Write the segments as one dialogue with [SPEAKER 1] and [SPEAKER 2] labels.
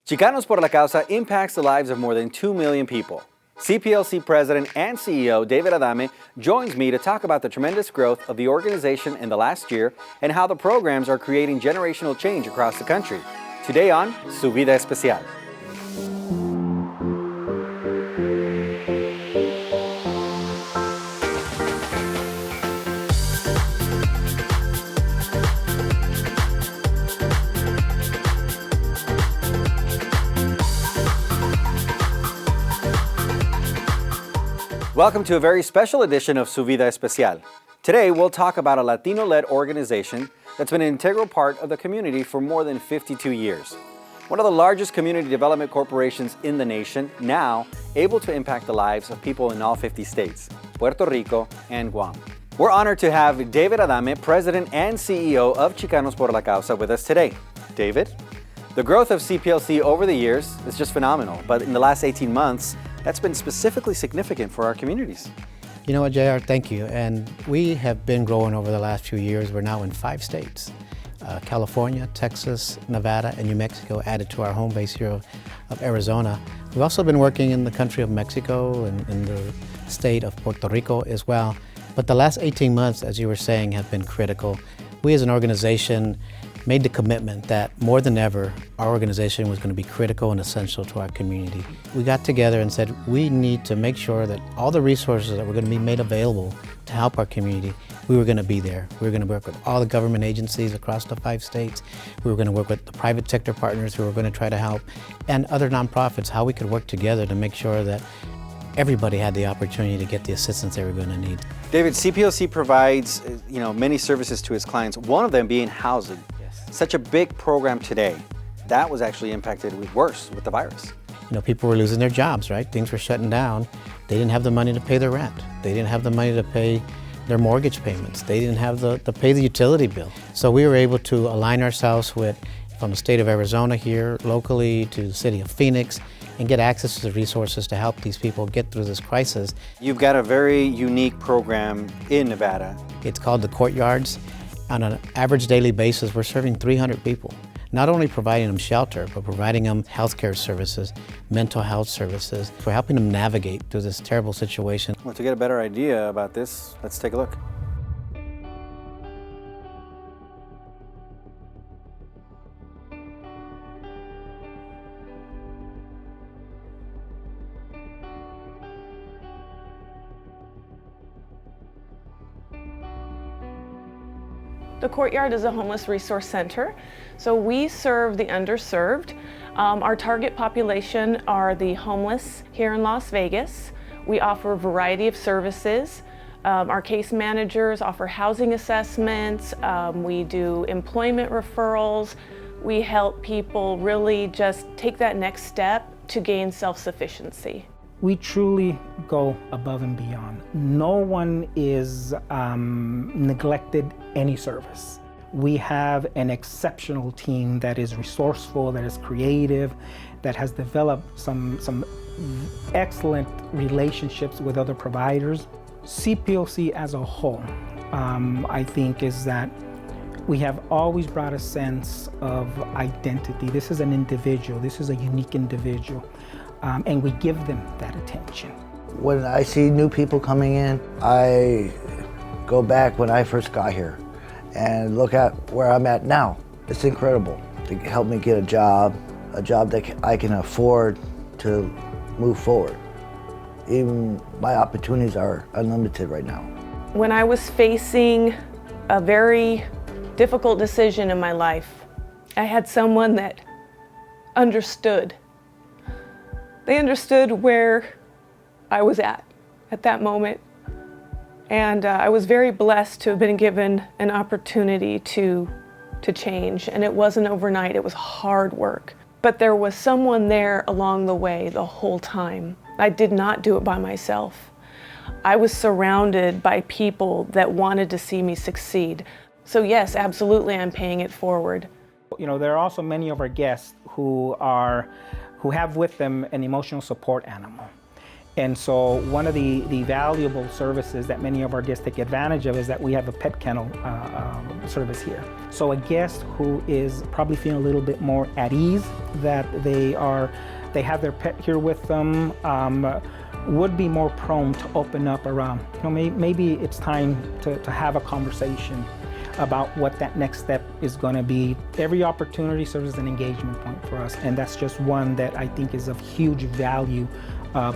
[SPEAKER 1] Chicanos Por La Causa impacts the lives of more than 2 million people. CPLC President and CEO David Adame joins me to talk about the tremendous growth of the organization in the last year and how the programs are creating generational change across the country. Today on Su Vida Especial. Welcome to a very special edition of Su Vida Especial. Today, we'll talk about a Latino-led organization that's been an integral part of the community for more than 52 years. One of the largest community development corporations in the nation, now able to impact the lives of people in all 50 states, Puerto Rico and Guam. We're honored to have David Adame, President and CEO of Chicanos Por La Causa, with us today. David, the growth of CPLC over the years is just phenomenal, but in the last 18 months, that's been specifically significant for our communities.
[SPEAKER 2] You know what, JR, thank you. And we have been growing over the last few years. We're now in 5 states, California, Texas, Nevada, and New Mexico, added to our home base here of Arizona. We've also been working in the country of Mexico and in the state of Puerto Rico as well. But the last 18 months, as you were saying, have been critical. We as an organization made the commitment that more than ever, our organization was going to be critical and essential to our community. We got together and said, we need to make sure that all the resources that were going to be made available to help our community, we were going to be there. We were going to work with all the government agencies across the 5 states. We were going to work with the private sector partners who were going to try to help, and other nonprofits, how we could work together to make sure that everybody had the opportunity to get the assistance they were going to need.
[SPEAKER 1] David, CPLC provides many services to its clients, one of them being housing. Such a big program today, that was actually impacted worse with the virus.
[SPEAKER 2] People were losing their jobs, right? Things were shutting down. They didn't have the money to pay their rent. They didn't have the money to pay their mortgage payments. They didn't have to pay the utility bill. So we were able to align ourselves with, from the state of Arizona here, locally to the city of Phoenix, and get access to the resources to help these people get through this crisis.
[SPEAKER 1] You've got a very unique program in Nevada.
[SPEAKER 2] It's called the Courtyards. On an average daily basis, we're serving 300 people, not only providing them shelter, but providing them healthcare services, mental health services. We're helping them navigate through this terrible situation.
[SPEAKER 1] Well, to get a better idea about this, let's take a look.
[SPEAKER 3] The Courtyard is a homeless resource center, so we serve the underserved. Our target population are the homeless here in Las Vegas. We offer a variety of services. Our case managers offer housing assessments. We do employment referrals. We help people really just take that next step to gain self-sufficiency.
[SPEAKER 4] We truly go above and beyond. No one is neglected any service. We have an exceptional team that is resourceful, that is creative, that has developed some excellent relationships with other providers. CPLC as a whole, I think, is that we have always brought a sense of identity. This is an individual, this is a unique individual. And we give them that attention.
[SPEAKER 5] When I see new people coming in, I go back when I first got here and look at where I'm at now. It's incredible. They help me get a job that I can afford to move forward. Even my opportunities are unlimited right now.
[SPEAKER 3] When I was facing a very difficult decision in my life, I had someone that understood. They understood where I was at that moment. And I was very blessed to have been given an opportunity to change. And it wasn't overnight, it was hard work. But there was someone there along the way the whole time. I did not do it by myself. I was surrounded by people that wanted to see me succeed. So yes, absolutely, I'm paying it forward.
[SPEAKER 4] There are also many of our guests who have with them an emotional support animal. And so one of the valuable services that many of our guests take advantage of is that we have a pet kennel service here. So a guest who is probably feeling a little bit more at ease, that they have their pet here with them, would be more prone to open up around, maybe it's time to have a conversation about what that next step is going to be. Every opportunity serves as an engagement point for us, and that's just one that I think is of huge value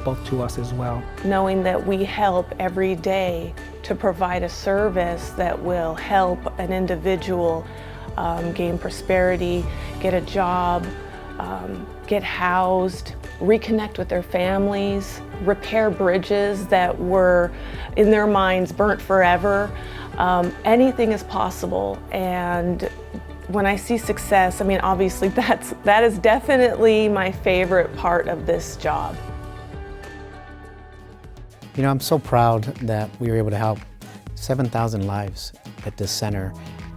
[SPEAKER 4] both to us as well.
[SPEAKER 3] Knowing that we help every day to provide a service that will help an individual gain prosperity, get a job, get housed, reconnect with their families, repair bridges that were, in their minds, burnt forever. Anything is possible, and when I see success, I mean, obviously that is definitely my favorite part of this job.
[SPEAKER 2] You know, I'm so proud that we were able to help 7,000 lives at this center.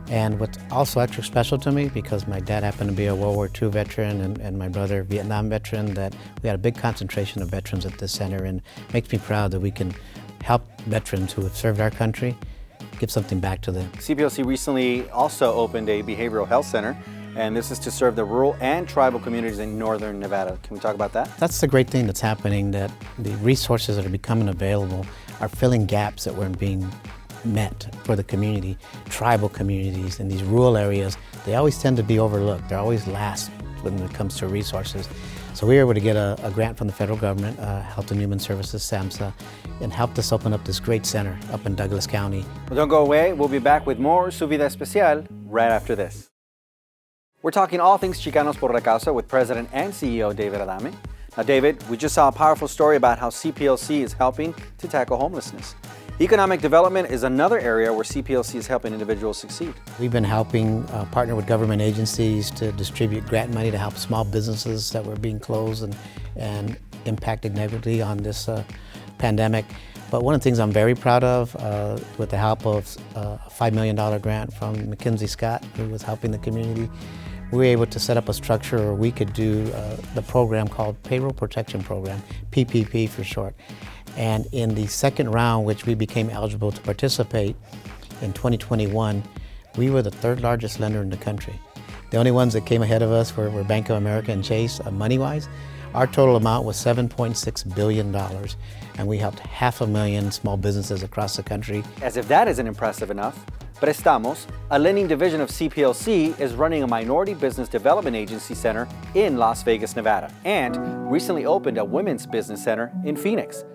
[SPEAKER 2] And what's also extra special to me, because my dad happened to be a World War II veteran and my brother a Vietnam veteran, that we had a big concentration of veterans at this center, and it makes me proud that we can help veterans who have served our country give something back to them.
[SPEAKER 1] CPLC recently also opened a behavioral health center, and this is to serve the rural and tribal communities in northern Nevada. Can we talk about that?
[SPEAKER 2] That's the great thing that's happening, that the resources that are becoming available are filling gaps that weren't being met for the community. Tribal communities in these rural areas, they always tend to be overlooked. They're always last when it comes to resources. So we were able to get a grant from the federal government, Health and Human Services, SAMHSA, and helped us open up this great center up in Douglas County.
[SPEAKER 1] Well, don't go away. We'll be back with more Su Vida Especial right after this. We're talking all things Chicanos Por La Causa with President and CEO David Adame. Now, David, we just saw a powerful story about how CPLC is helping to tackle homelessness. Economic development is another area where CPLC is helping individuals succeed.
[SPEAKER 2] We've been helping partner with government agencies to distribute grant money to help small businesses that were being closed and impacted negatively on this pandemic. But one of the things I'm very proud of, with the help of a $5 million grant from McKinsey Scott, who was helping the community, we were able to set up a structure where we could do the program called Payroll Protection Program, PPP for short. And in the second round, which we became eligible to participate in 2021, we were the third largest lender in the country. The only ones that came ahead of us were Bank of America and Chase, money-wise. Our total amount was $7.6 billion, and we helped 500,000 small businesses across the country.
[SPEAKER 1] As if that isn't impressive enough, Prestamos, a lending division of CPLC, is running a minority business development agency center in Las Vegas, Nevada, and recently opened a women's business center in Phoenix.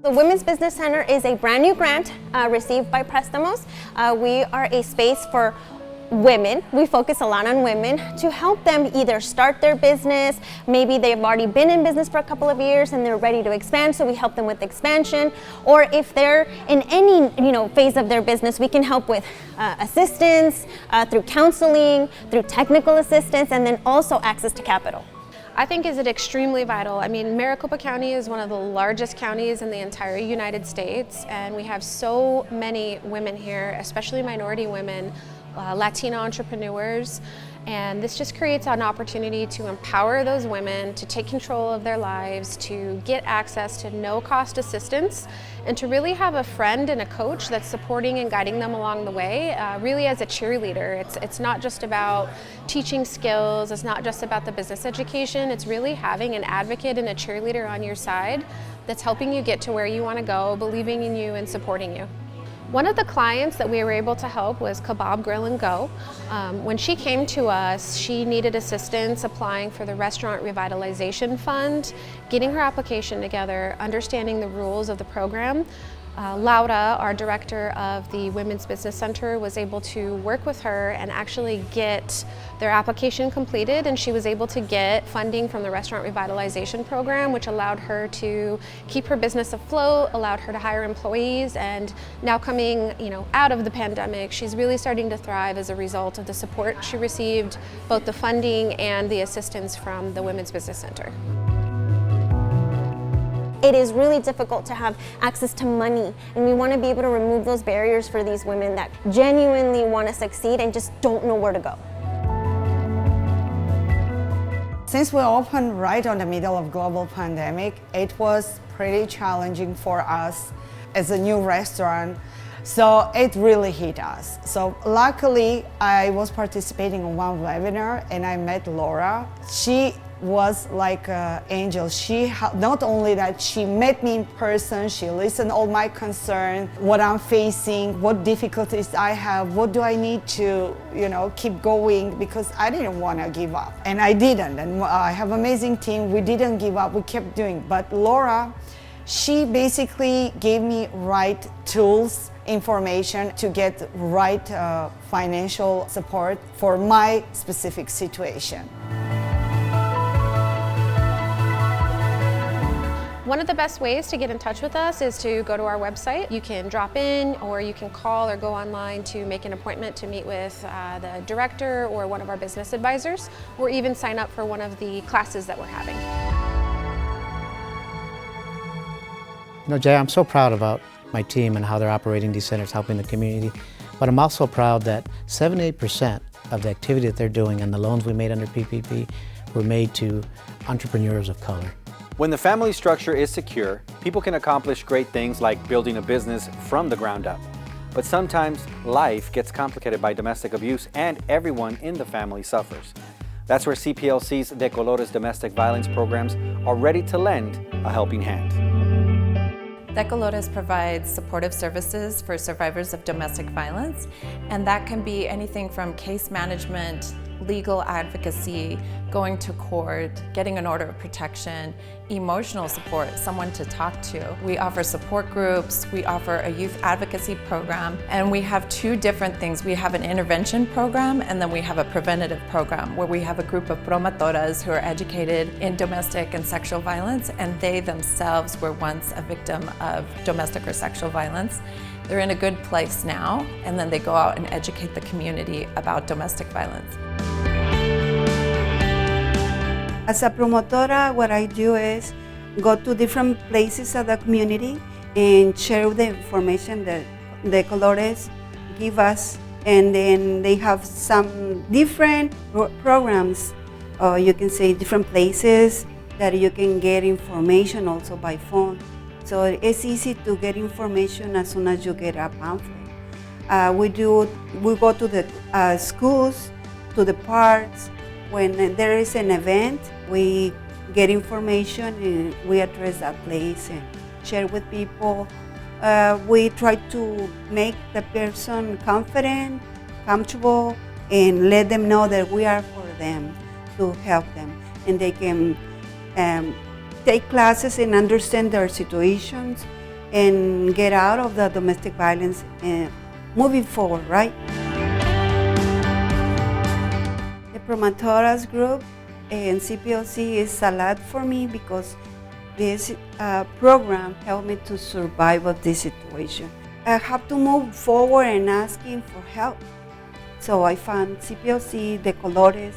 [SPEAKER 6] The Women's Business Center is a brand new grant received by Prestamos. We are a space for women. We focus a lot on women to help them either start their business, maybe they've already been in business for a couple of years and they're ready to expand, so we help them with expansion. Or if they're in any phase of their business, we can help with assistance, through counseling, through technical assistance, and then also access to capital.
[SPEAKER 7] I think is it extremely vital. I mean, Maricopa County is one of the largest counties in the entire United States, and we have so many women here, especially minority women, Latino entrepreneurs, and this just creates an opportunity to empower those women to take control of their lives, to get access to no-cost assistance, and to really have a friend and a coach that's supporting and guiding them along the way, really as a cheerleader. It's not just about teaching skills, it's not just about the business education, it's really having an advocate and a cheerleader on your side that's helping you get to where you want to go, believing in you and supporting you. One of the clients that we were able to help was Kebab Grill and Go. When she came to us, she needed assistance applying for the Restaurant Revitalization Fund, getting her application together, understanding the rules of the program. Laura, our director of the Women's Business Center, was able to work with her and actually get their application completed, and she was able to get funding from the Restaurant Revitalization Program, which allowed her to keep her business afloat, allowed her to hire employees, and now coming out of the pandemic, she's really starting to thrive as a result of the support she received, both the funding and the assistance from the Women's Business Center.
[SPEAKER 6] It is really difficult to have access to money, and we want to be able to remove those barriers for these women that genuinely want to succeed and just don't know where to go.
[SPEAKER 8] Since we opened right on the middle of global pandemic, it was pretty challenging for us as a new restaurant. So it really hit us. So luckily, I was participating in one webinar and I met Laura. She was like an angel. Not only that, she met me in person, she listened all my concerns, what I'm facing, what difficulties I have, what do I need to, keep going, because I didn't want to give up. And I didn't. And I have an amazing team. We didn't give up, we kept doing. But Laura, she basically gave me right tools, information to get right financial support for my specific situation.
[SPEAKER 7] One of the best ways to get in touch with us is to go to our website. You can drop in, or you can call or go online to make an appointment to meet with the director or one of our business advisors, or even sign up for one of the classes that we're having.
[SPEAKER 2] Jay, I'm so proud about my team and how they're operating these centers, helping the community. But I'm also proud that 78% of the activity that they're doing and the loans we made under PPP were made to entrepreneurs of color.
[SPEAKER 1] When the family structure is secure, people can accomplish great things like building a business from the ground up. But sometimes life gets complicated by domestic abuse and everyone in the family suffers. That's where CPLC's De Colores domestic violence programs are ready to lend a helping hand.
[SPEAKER 9] De Colores provides supportive services for survivors of domestic violence, and that can be anything from case management, legal advocacy, going to court, getting an order of protection, emotional support, someone to talk to. We offer support groups, we offer a youth advocacy program, and we have two different things. We have an intervention program, and then we have a preventative program where we have a group of promotoras who are educated in domestic and sexual violence, and they themselves were once a victim of domestic or sexual violence. They're in a good place now, and then they go out and educate the community about domestic violence.
[SPEAKER 10] As a promotora, what I do is go to different places of the community and share the information that the Colores give us, and then they have some different programs, or you can say different places that you can get information also by phone. So it's easy to get information as soon as you get a pamphlet. We go to the schools, to the parks. When there is an event, we get information and we address that place and share with people. We try to make the person confident, comfortable, and let them know that we are for them, to help them. And they can take classes and understand their situations and get out of the domestic violence and moving forward, right? The Promotoras group and CPLC is a lot for me because this program helped me to survive of this situation. I have to move forward and asking for help. So I found CPLC, De Colores,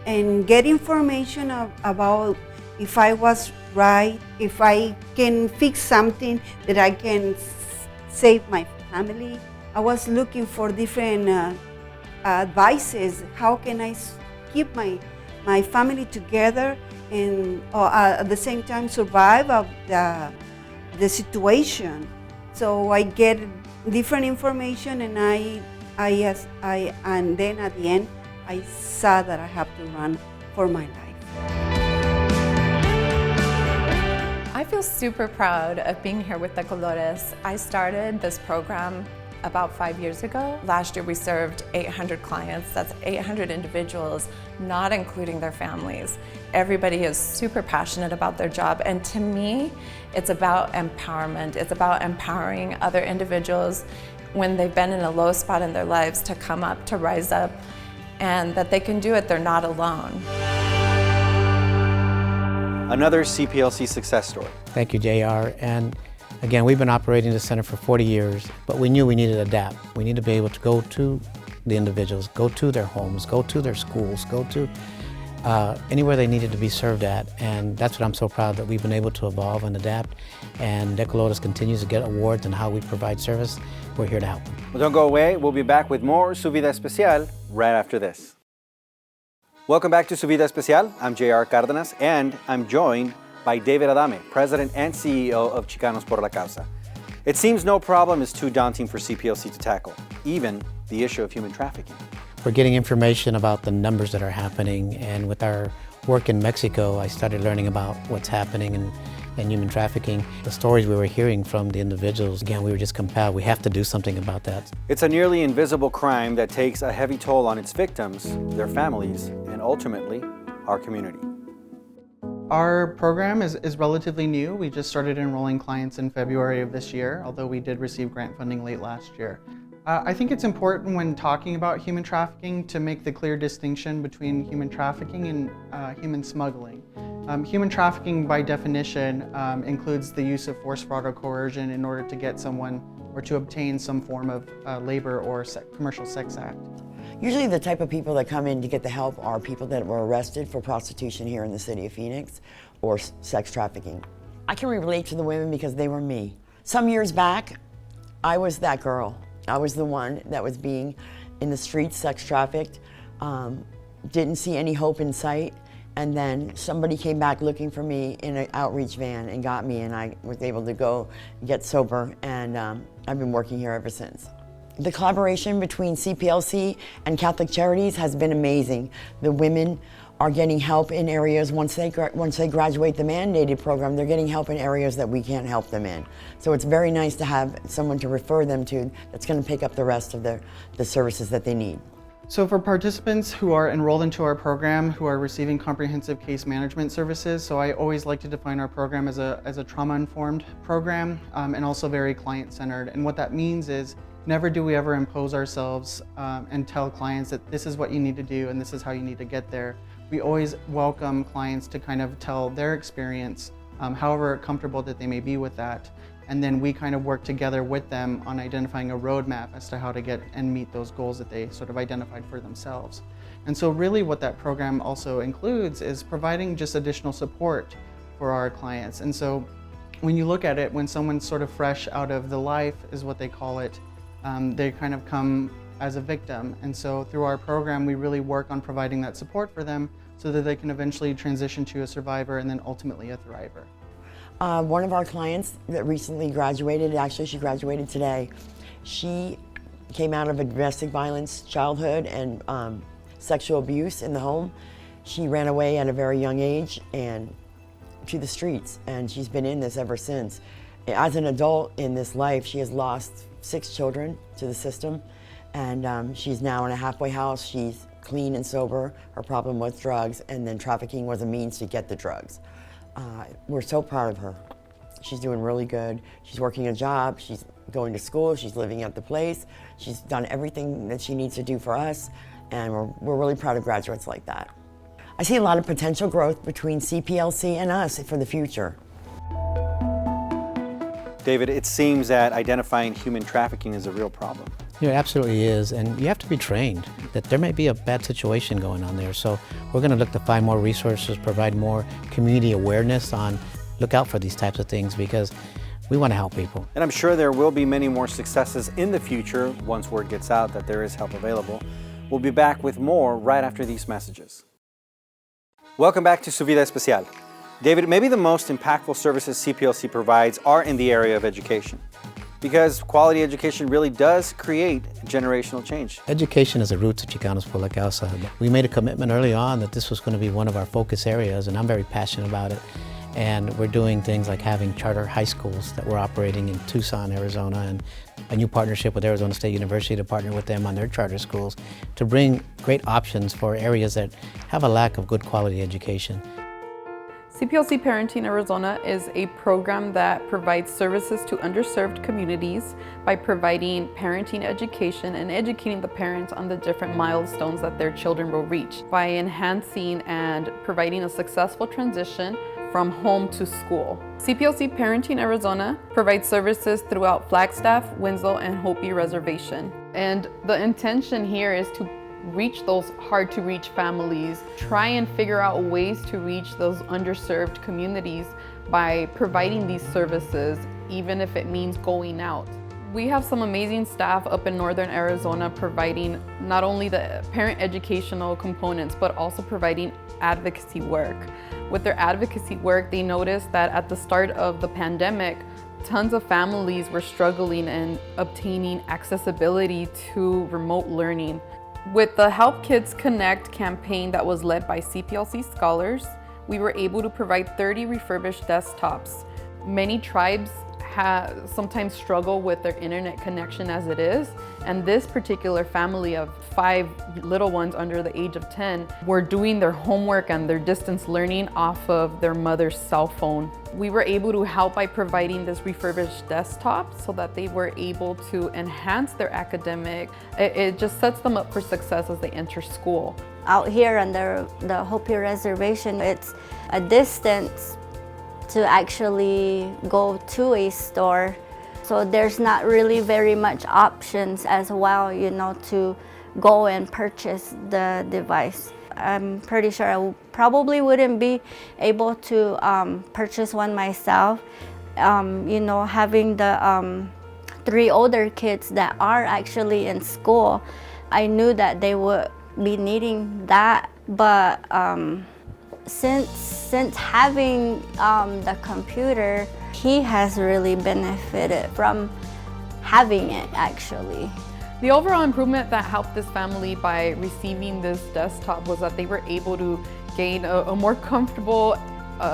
[SPEAKER 10] and get information about if I was right, if I can fix something that I can save my family. I was looking for different advices. How can I keep my family together and at the same time survive of the situation? So I get different information, and and then at the end I saw that I have to run for my life.
[SPEAKER 9] I feel super proud of being here with De Colores. I started this program about 5 years ago. Last year we served 800 clients. That's 800 individuals, not including their families. Everybody is super passionate about their job, and to me, it's about empowerment. It's about empowering other individuals when they've been in a low spot in their lives to come up, to rise up, and that they can do it, they're not alone.
[SPEAKER 1] Another CPLC success story.
[SPEAKER 2] Thank you, JR. And again, we've been operating the center for 40 years, but we knew we needed to adapt. We need to be able to go to the individuals, go to their homes, go to their schools, go to anywhere they needed to be served at. And that's what I'm so proud that we've been able to evolve and adapt. And De Colores continues to get awards on how we provide service. We're here to help them.
[SPEAKER 1] Well, don't go away. We'll be back with more Su Vida Especial right after this. Welcome back to Su Vida Especial. I'm JR Cardenas, and I'm joined by David Adame, President and CEO of Chicanos Por La Causa. It seems no problem is too daunting for CPLC to tackle, even the issue of human trafficking.
[SPEAKER 2] We're getting information about the numbers that are happening, and with our work in Mexico, I started learning about what's happening in human trafficking. The stories we were hearing from the individuals, again, we were just compelled. We have to do something about that.
[SPEAKER 1] It's a nearly invisible crime that takes a heavy toll on its victims, their families, and ultimately, our community.
[SPEAKER 11] Our program is relatively new. We just started enrolling clients in February of this year, although we did receive grant funding late last year. I think it's important when talking about human trafficking to make the clear distinction between human trafficking and human smuggling. Human trafficking, by definition, includes the use of force, fraud, or coercion in order to get someone or to obtain some form of labor or commercial sex act.
[SPEAKER 12] Usually the type of people that come in to get the help are people that were arrested for prostitution here in the city of Phoenix or sex trafficking. I can relate to the women because they were me. Some years back, I was that girl. I was the one that was being in the streets, sex trafficked, didn't see any hope in sight, and then somebody came back looking for me in an outreach van and got me, and I was able to go get sober, and I've been working here ever since. The collaboration between CPLC and Catholic Charities has been amazing. The women are getting help in areas, once they graduate the mandated program, they're getting help in areas that we can't help them in. So it's very nice to have someone to refer them to that's going to pick up the rest of the services that they need.
[SPEAKER 11] So for participants who are enrolled into our program who are receiving comprehensive case management services, so I always like to define our program as a trauma-informed program and also very client-centered. And what that means is never do we ever impose ourselves and tell clients that this is what you need to do and this is how you need to get there. We always welcome clients to kind of tell their experience, however comfortable that they may be with that. And then we kind of work together with them on identifying a roadmap as to how to get and meet those goals that they sort of identified for themselves. And so really what that program also includes is providing just additional support for our clients. And so when you look at it, when someone's sort of fresh out of the life, is what they call it, they kind of come as a victim. And so through our program, we really work on providing that support for them so that they can eventually transition to a survivor and then ultimately a thriver.
[SPEAKER 12] One of our clients that recently graduated, actually she graduated today, she came out of a domestic violence childhood and sexual abuse in the home. She ran away at a very young age and to the streets, and she's been in this ever since. As an adult in this life, she has lost 6 children to the system, and she's now in a halfway house. She's clean and sober. Her problem was drugs, and then trafficking was a means to get the drugs. We're so proud of her. She's doing really good. She's working a job, she's going to school, she's living at the place. She's done everything that she needs to do for us, and we're really proud of graduates like that. I see a lot of potential growth between CPLC and us for the future.
[SPEAKER 1] David, it seems that identifying human trafficking is a real problem.
[SPEAKER 2] It absolutely is, and you have to be trained that there may be a bad situation going on there. So we're going to look to find more resources, provide more community awareness on look out for these types of things because we want to help people.
[SPEAKER 1] And I'm sure there will be many more successes in the future once word gets out that there is help available. We'll be back with more right after these messages. Welcome back to Su Vida Especial. David, maybe the most impactful services CPLC provides are in the area of education, because quality education really does create generational change.
[SPEAKER 2] Education is the roots of Chicanos Por La Causa. We made a commitment early on that this was going to be one of our focus areas, and I'm very passionate about it. And we're doing things like having charter high schools that we're operating in Tucson, Arizona, and a new partnership with Arizona State University to partner with them on their charter schools to bring great options for areas that have a lack of good quality education.
[SPEAKER 13] CPLC Parenting Arizona is a program that provides services to underserved communities by providing parenting education and educating the parents on the different milestones that their children will reach by enhancing and providing a successful transition from home to school. CPLC Parenting Arizona provides services throughout Flagstaff, Winslow, and Hopi Reservation. And the intention here is to reach those hard to reach families, try and figure out ways to reach those underserved communities by providing these services, even if it means going out. We have some amazing staff up in northern Arizona providing not only the parent educational components, but also providing advocacy work. With their advocacy work, they noticed that at the start of the pandemic, tons of families were struggling in obtaining accessibility to remote learning. With the Help Kids Connect campaign that was led by CPLC scholars, we were able to provide 30 refurbished desktops. Many tribes sometimes struggle with their internet connection as it is, and this particular family of 5 little ones under the age of 10 were doing their homework and their distance learning off of their mother's cell phone. We were able to help by providing this refurbished desktop so that they were able to enhance their academic. It just sets them up for success as they enter school.
[SPEAKER 14] Out here on the Hopi Reservation, it's a distance to actually go to a store. So there's not really very much options as well, you know, to go and purchase the device. I'm pretty sure I probably wouldn't be able to purchase one myself. You know, having the 3 older kids that are actually in school, I knew that they would be needing that, but since having the computer, he has really benefited from having it actually.
[SPEAKER 13] The overall improvement that helped this family by receiving this desktop was that they were able to gain a more comfortable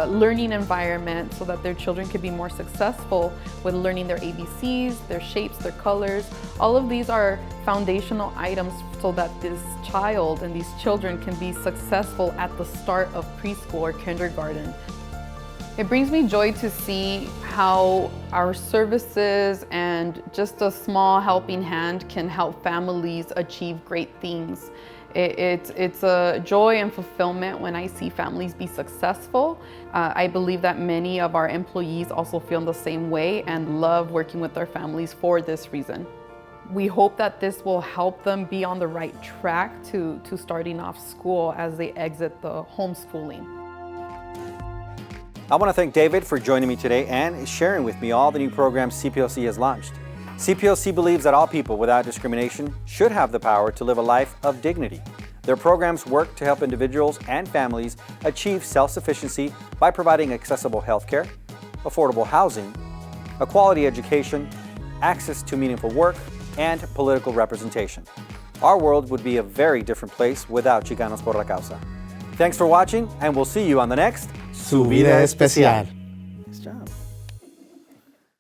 [SPEAKER 13] learning environment so that their children could be more successful with learning their ABCs, their shapes, their colors. All of these are foundational items so that this child and these children can be successful at the start of preschool or kindergarten. It brings me joy to see how our services and just a small helping hand can help families achieve great things. It's a joy and fulfillment when I see families be successful. I believe that many of our employees also feel the same way and love working with their families for this reason. We hope that this will help them be on the right track to starting off school as they exit the homeschooling.
[SPEAKER 1] I want to thank David for joining me today and sharing with me all the new programs CPLC has launched. CPLC believes that all people without discrimination should have the power to live a life of dignity. Their programs work to help individuals and families achieve self-sufficiency by providing accessible healthcare, affordable housing, a quality education, access to meaningful work, and political representation. Our world would be a very different place without Chicanos Por La Causa. Thanks for watching, and we'll see you on the next
[SPEAKER 2] Su Vida Especial.